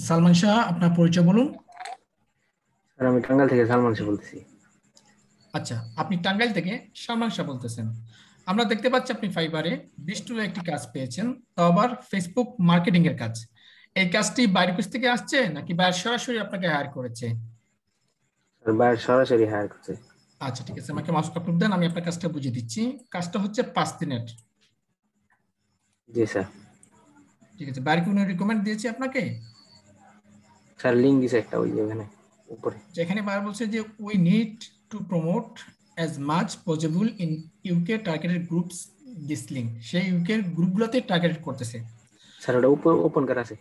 সালমান শাহ, আপনার পরিচয় বলুন। স্যার আমি টাঙ্গাইল থেকে সালমান শাহ বলতেছি। আচ্ছা, আপনি টাঙ্গাইল থেকে সালমান শাহ বলতেছেন। আমরা দেখতে পাচ্ছি আপনি ফাইবারে 20 একটি কাজ পেয়েছেন, তাও আবার ফেসবুক মার্কেটিং এর কাজ। এই কাজটি বাইরের কাছ থেকে আসছে নাকি বাইরে সরাসরি আপনাকে হায়ার করেছে? স্যার বাইরে সরাসরি হায়ার করছে। আচ্ছা, ঠিক আছে, আমাকে মাউস কাপড় দেন, আমি আপনার কাজটা বুঝিয়ে দিচ্ছি। কাজটা হচ্ছে 5 দিনের। জি স্যার। ঠিক আছে, বাইরে কোনো রিকমেন্ড দিয়েছি আপনাকে? স্যার লিঙ্ক দিছে একটা ওই যে ওখানে উপরে। যেখানে বার বলছে যে we need to promote as much possible in UK targeted groups, this link সেই ইউকে গ্রুপগুলোতে টার্গেট করতেছে। স্যার ওটা ওপেন করা আছে।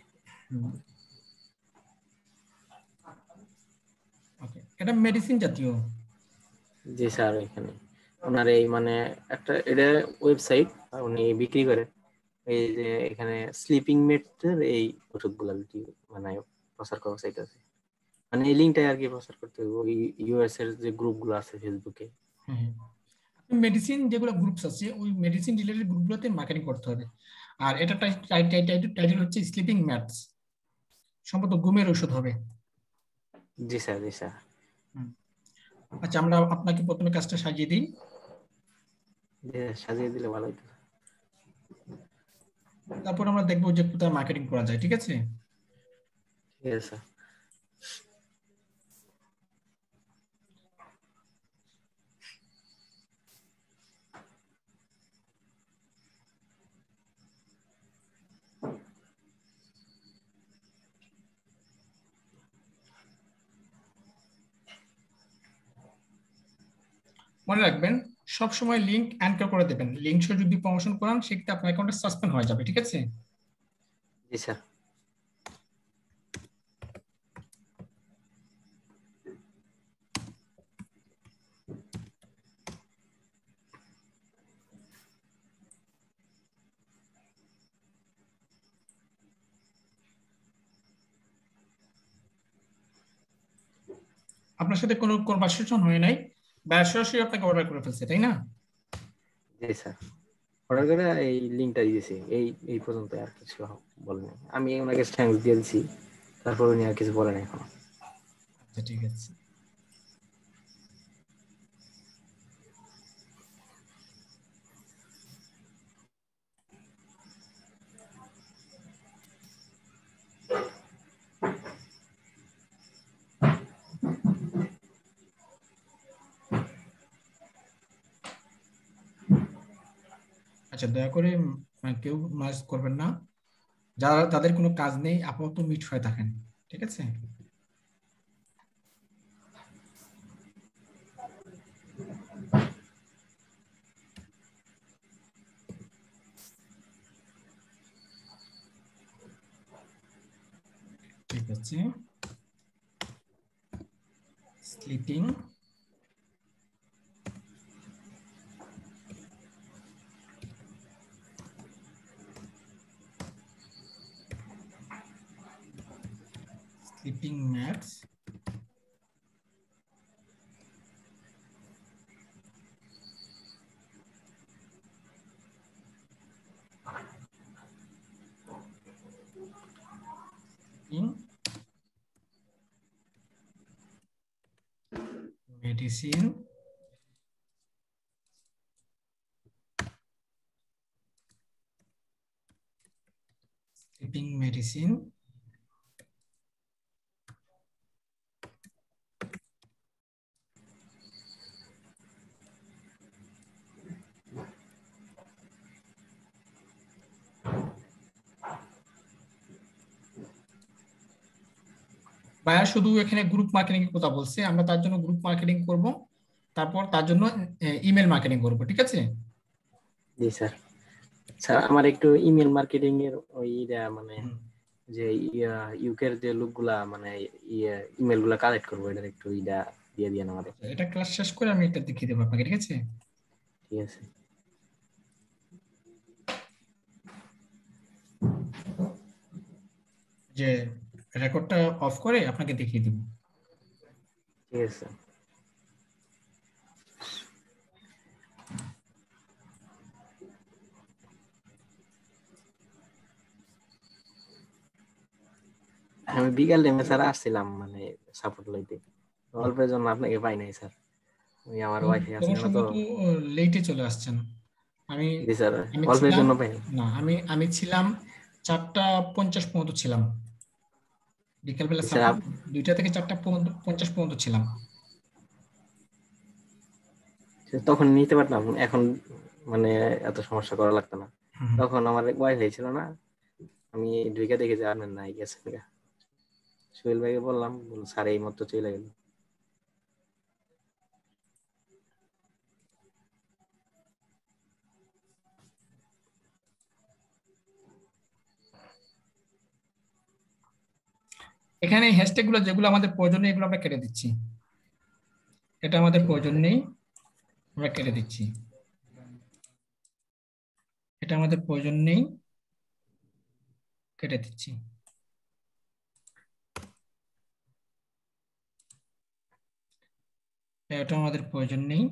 ওকে, এটা মেডিসিন জাতীয়। জি স্যার এখানে ওনার এই মানে একটা এটা ওয়েবসাইট উনি বিক্রি করে। এই যে এখানে স্লিপিং মেটের এই ওষুধগুলা বিক্রি মানে প্রচার করা সাইট আছে। মানে এই লিঙ্কটাই আর কি প্রচার করতে হবে ওই ইউএস এর যে গ্রুপগুলো আছে ফেসবুকে। হ্যাঁ, মেডিসিন যেগুলো গ্রুপস আছে ওই মেডিসিন রিলেটেড গ্রুপগুলোতে মার্কেটিং করতে হবে। আর এটা টাইটেল হচ্ছে স্লিপিং ম্যাটস, সম্ভবত ঘুমের ওষুধ হবে। জি স্যার জি স্যার। হুম। আচ্ছা, আমরা আপনাকে প্রথমে কাজটা সাজিয়ে দিই, জি স্যার, সাজিয়ে দিলে ভালো হতো। তারপর আমরা দেখবো যে কোথায় মার্কেটিং করা যায়। ঠিক আছে, ঠিক আছে স্যার। মনে রাখবেন সব সময় লিংক অ্যাঙ্কর করে দেবেন। লিংক সহ যদি প্রমোশন করান সেক্ষেত্রে আপনার অ্যাকাউন্টটা সাসপেন্ড হয়ে যাবে। ঠিক আছে, জি স্যার। আপনার সাথে কোনো কনভারসেশন হয় নাই বা সরাসরি আপনাকে অর্ডার করে ফেলছে, তাই না? জি স্যার অর্ডার করে এই লিঙ্কটা দিয়েছি এই এই পর্যন্ত আর কিছু বলেনি। আমি ওনাকে থ্যাঙ্কস দিয়ে দিচ্ছি, তারপর উনি আর কিছু বলেন এখন। আচ্ছা, ঠিক আছে। আচ্ছা, দয়া করে কেউ নয়েজ করবেন না। যারা যাদের কোনো কাজ নেই আপাতত মিট হয়ে থাকেন। ঠিক আছে, ঠিক আছে। Sleeping sleeping mats, medicine, sleeping medicine. ভাইয়া শুধু এখানে গ্রুপ মার্কেটিং এর কথা বলছে, আমরা তার জন্য গ্রুপ মার্কেটিং করব, তারপর তার জন্য ইমেল মার্কেটিং করব। ঠিক আছে, জি স্যার। স্যার আমার একটু ইমেল মার্কেটিং এর ওই মানে হুম। যে ইউকের যে লোকগুলা মানে ইমেল গুলা কালেক্ট করবো এটার একটু দিয়ে দিয়ে আমাদের। আচ্ছা, এটা ক্লাস শেষ করে আমি এটা দেখিয়ে দেবো আপনাকে। ঠিক আছে, ঠিক আছে। যে রেকর্ডটা অফ করে আপনাকে দেখিয়ে দিব। ঠিক আছে। আমি বিকাল টাইমে স্যার আসছিলাম মানে সাপোর্ট লইতে, অল্পের জন্য আপনাকে পাই নাই স্যার, ওই আমার ওয়াইফাই আছে তখন না তো। সম্ভবত লেটে চলে আসছেন। আমি জি স্যার, আমি অল্পের ছিলাম জন্য পাই নাই। না আমি ছিলাম 4টা 50 পর্যন্ত ছিলাম, বিকেলবেলা জি স্যার, সাপোর্ট 2টা থেকে 4টা 50 পর্যন্ত ছিলাম। তখন নিতে পারতাম, এখন মানে এত সমস্যা করা লাগতো না। হুম। তখন আমার ওয়াইফাই ছিল না, আমি ঢুকে দেখি যে আপনার নাই গেছে। সোহেল ভাইকে বললাম, স্যার এই মতো চলে গেল। এখানে হ্যাশট্যাগ গুলো যেগুলো আমাদের প্রয়োজন নেই এগুলো আমরা কেটে দিচ্ছি, এটা আমাদের ঠিক প্রয়োজন আছে। নেই, আমরা কেটে দিচ্ছি। এটা আমাদের প্রয়োজন নেই, কেটে দিচ্ছি। এটা আমাদের প্রয়োজন নেই,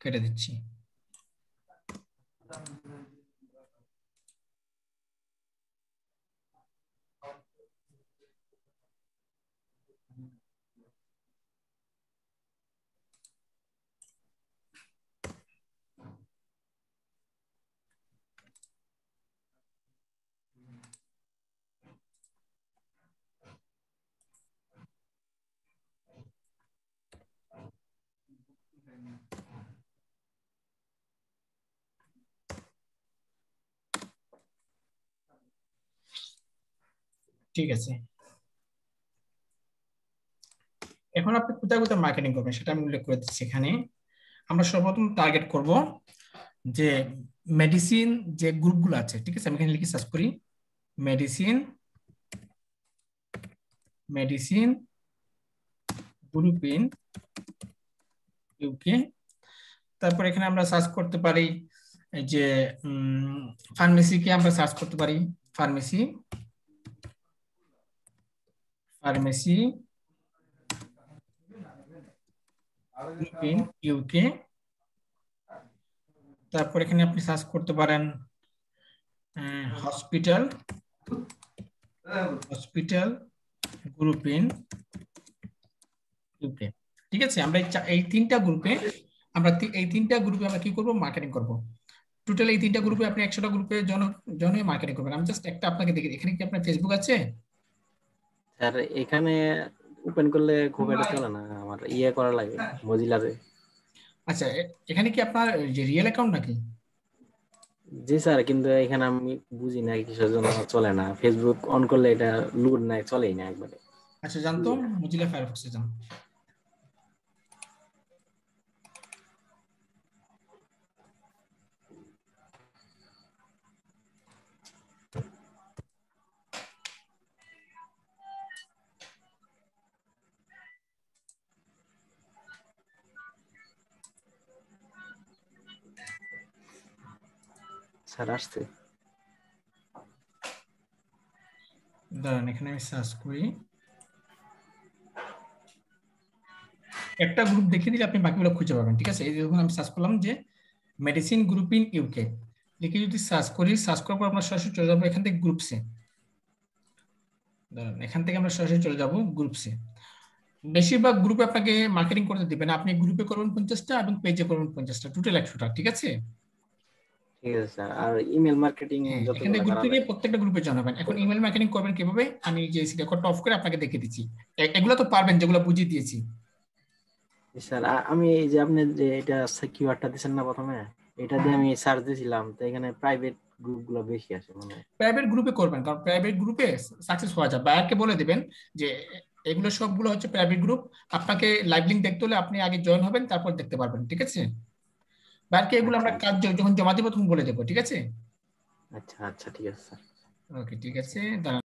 কেটে দিচ্ছি। ঠিক আছে, এখন আপনি কোথায় কোথায় মার্কেটিং করবেন সেটা আমি উল্লেখ করে দিচ্ছি এখানে। আমরা সর্বপ্রথম টার্গেট করব যে মেডিসিন যে গ্রুপগুলো আছে, ঠিক আছে, আমি এখানে লিখে সার্চ করি medicine, medicine group in UK. তারপর এখানে আমরা সার্চ করতে পারি এই যে ফার্মেসিকে আমরা সার্চ করতে পারি, pharmacy, pharmacy group in UK. তারপর এখানে আপনি সার্চ করতে পারেন hospital, hospital group in UK. ঠিক আছে, আমরা এই তিনটা গ্রুপে আমরা কি করব, মার্কেটিং করব। টোটাল এই তিনটা গ্রুপে আপনি 100টা গ্রুপে জন মার্কেটিং করবেন। আমি জাস্ট একটা আপনাকে দেখি, এখানে কি আপনার ফেসবুক আছে? স্যার এখানে ওপেন করলে খুব একটা চলে না, আমার ইয়ে করা লাগে মজিলাতে। আচ্ছা, এখানে কি আপনার যে রিয়েল অ্যাকাউন্ট নাকি? জি স্যার, কিন্তু এখানে আমি বুঝি না কিসের জন্য চলে না, ফেসবুক অন করলে এটা লোড নাই, চলেই না একবারে, আচ্ছা, জানতো বুঝি না। মজিলা ফায়ারফক্সে যান। স্যার আসছে। দাঁড়ান, এখানে আমি সার্চ করি, একটা গ্রুপ দেখিয়ে দিলে আপনি বাকিগুলো খুঁজে পাবেন। ঠিক আছে, এই দেখুন আমি সার্চ করলাম যে মেডিসিন গ্রুপ ইন ইউকে লিখে যদি সার্চ করি, সার্চ করার পর আমরা সরাসরি চলে যাবো এখান থেকে গ্রুপসে। দাঁড়ান, এখান থেকে আমরা সরাসরি চলে যাব গ্রুপসে। বেশিরভাগ গ্রুপে আপনাকে মার্কেটিং করতে দিবেন, আপনি গ্রুপে করবেন 50টা এবং পেজে করবেন 50টা, টোটাল 100টা। ঠিক আছে, ঠিক আছে স্যার, আর ইমেল মার্কেটিং হ্যাঁ, এখান যতগুলো থেকে গ্রুপ করা থেকে লাগে। প্রত্যেকটা গ্রুপে জানাবেন। এখন ইমেল মার্কেটিং করবেন কিভাবে, আমি যে রেকর্ডটা অফ করে আপনাকে দেখে দিচ্ছি। এগুলো তো পারবেন, যেগুলো বুঝিয়ে দিয়েছি। স্যার আমি এই যে আপনি যে এটা কিওয়ার্ডটা দিচ্ছেন না প্রথমে, এটা দিয়ে আমি সার্চ দিয়েছিলাম, তো এখানে প্রাইভেট গ্রুপ গুলো বেশি আসে মানে। প্রাইভেট গ্রুপে করবেন, কারণ প্রাইভেট গ্রুপে সাকসেস হওয়া যায়। বায়ারকে বলে দিবেন যে এগুলো সবগুলো হচ্ছে প্রাইভেট গ্রুপ, আপনাকে লাইভ লিংক দেখতে হলে আপনি আগে জয়েন হবেন, তারপর দেখতে পারবেন। ঠিক আছে, বায়ারকে এগুলো আচ্ছা আমরা আচ্ছা কাজ যখন জমা দেবো তখন বলে দেবো। ঠিক আছে, আচ্ছা আচ্ছা, ঠিক আছে স্যার। ওকে, ঠিক আছে, দাঁড়ান।